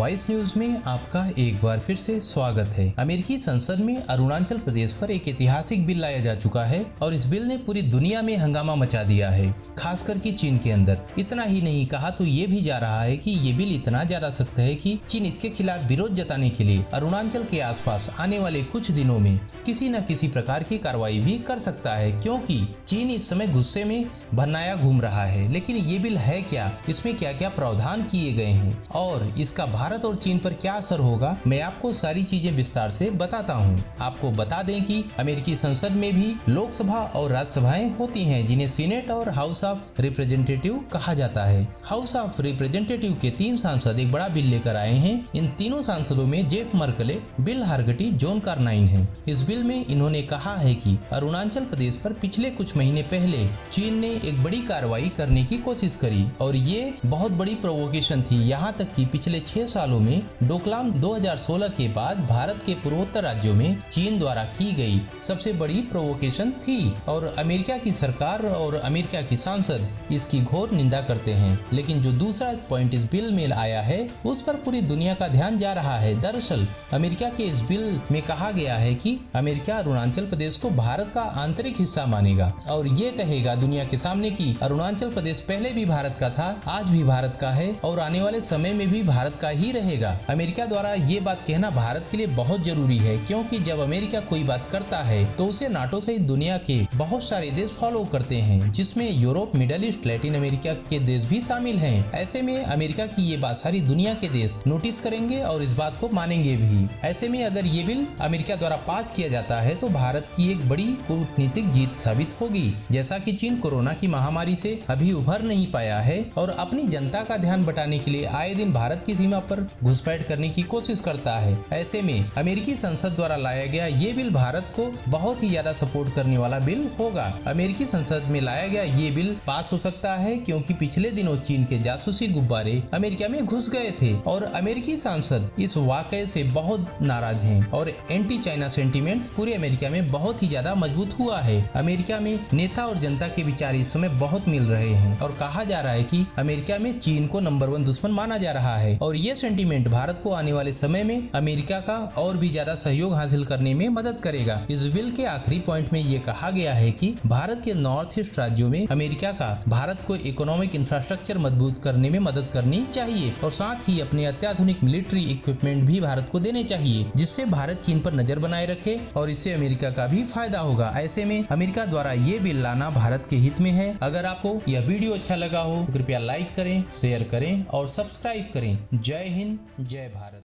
Voice news में आपका एक बार फिर से स्वागत है। अमेरिकी संसद में अरुणाचल प्रदेश पर एक ऐतिहासिक बिल लाया जा चुका है और इस बिल ने पूरी दुनिया में हंगामा मचा दिया है, खासकर कि चीन के अंदर। इतना ही नहीं कहा तो ये भी जा रहा है कि ये बिल इतना ज्यादा सख्त है कि चीन इसके खिलाफ विरोध जताने के लिए अरुणाचल के आसपास आने वाले कुछ दिनों में किसी न किसी प्रकार की कार्रवाई भी कर सकता है, क्योंकि चीन इस समय गुस्से में भन्नाया घूम रहा है। लेकिन ये बिल है क्या, इसमें क्या क्या प्रावधान किए गए हैं और इसका भारत और चीन पर क्या असर होगा, मैं आपको सारी चीजें विस्तार से बताता हूँ। आपको बता दें कि अमेरिकी संसद में भी लोकसभा और राज्यसभाएं होती हैं, जिन्हें सीनेट और हाउस ऑफ रिप्रेजेंटेटिव कहा जाता है। हाउस ऑफ रिप्रेजेंटेटिव के 3 सांसद एक बड़ा बिल लेकर आए हैं। इन तीनों सांसदों में जेफ मर्कले, बिल हारगटी, जॉन कार्नाइन हैं। इस बिल में इन्होंने कहा है कि अरुणाचल प्रदेश पर पिछले कुछ महीने पहले चीन ने एक बड़ी कार्रवाई करने की कोशिश करी और ये बहुत बड़ी प्रोवोकेशन थी। यहाँ तक कि पिछले 6 सालों में डोकलाम 2016 के बाद भारत के पूर्वोत्तर राज्यों में चीन द्वारा की गई सबसे बड़ी प्रोवोकेशन थी और अमेरिका की सरकार और अमेरिका की सांसद इसकी घोर निंदा करते हैं। लेकिन जो दूसरा पॉइंट इस बिल में आया है उस पर पूरी दुनिया का ध्यान जा रहा है। दरअसल अमेरिका के इस बिल में कहा गया है कि अमेरिका अरुणाचल प्रदेश को भारत का आंतरिक हिस्सा मानेगा और ये कहेगा दुनिया के सामने कि अरुणाचल प्रदेश पहले भी भारत का था, आज भी भारत का है और आने वाले समय में भी भारत का ही रहेगा। अमेरिका द्वारा ये बात कहना भारत के लिए बहुत जरूरी है, क्योंकि जब अमेरिका कोई बात करता है तो उसे नाटो सहित दुनिया के बहुत सारे देश फॉलो करते हैं, जिसमें Europe, middle east, Latin America के देश भी शामिल हैं। ऐसे में अमेरिका की ये बात सारी दुनिया के देश नोटिस करेंगे और इस बात को मानेंगे भी। ऐसे में अगर ये बिल अमेरिका द्वारा पास किया जाता है तो भारत की एक बड़ी कूटनीतिक जीत साबित होगी। जैसा कि चीन कोरोना की महामारी से अभी उभर नहीं पाया है और अपनी जनता का ध्यान बटाने के लिए आए दिन भारत की सीमा पर घुसपैठ करने की कोशिश करता है। ऐसे में अमेरिकी संसद द्वारा लाया गया ये बिल भारत को बहुत ही ज्यादा सपोर्ट करने वाला बिल होगा। अमेरिकी संसद में लाया गया ये बिल पास हो सकता है क्योंकि पिछले दिनों चीन के जासूसी गुब्बारे अमेरिका में घुस गए थे और अमेरिकी सांसद इस वाकये से बहुत नाराज हैं और एंटी चाइना सेंटीमेंट पूरे अमेरिका में बहुत ही ज्यादा मजबूत हुआ है। अमेरिका में नेता और जनता के विचार इस समय बहुत मिल रहे हैं और कहा जा रहा है कि अमेरिका में चीन को नंबर 1 दुश्मन माना जा रहा है और ये सेंटीमेंट भारत को आने वाले समय में अमेरिका का और भी ज्यादा सहयोग हासिल करने में मदद करेगा। इस बिल के आखिरी पॉइंट में ये कहा गया है कि भारत के नॉर्थ ईस्ट राज्यों में अमेरिका का भारत को इकोनॉमिक इंफ्रास्ट्रक्चर मजबूत करने में मदद करनी चाहिए और साथ ही अपने अत्याधुनिक मिलिट्री इक्विपमेंट भी भारत को देने चाहिए, जिससे भारत चीन पर नजर बनाए रखे और इससे अमेरिका का भी फायदा होगा। ऐसे में अमेरिका द्वारा ये बिल लाना भारत के हित में है। अगर आपको यह वीडियो अच्छा लगा हो तो कृपया लाइक करें, शेयर करें और सब्सक्राइब करें। जय हिंद, जय भारत।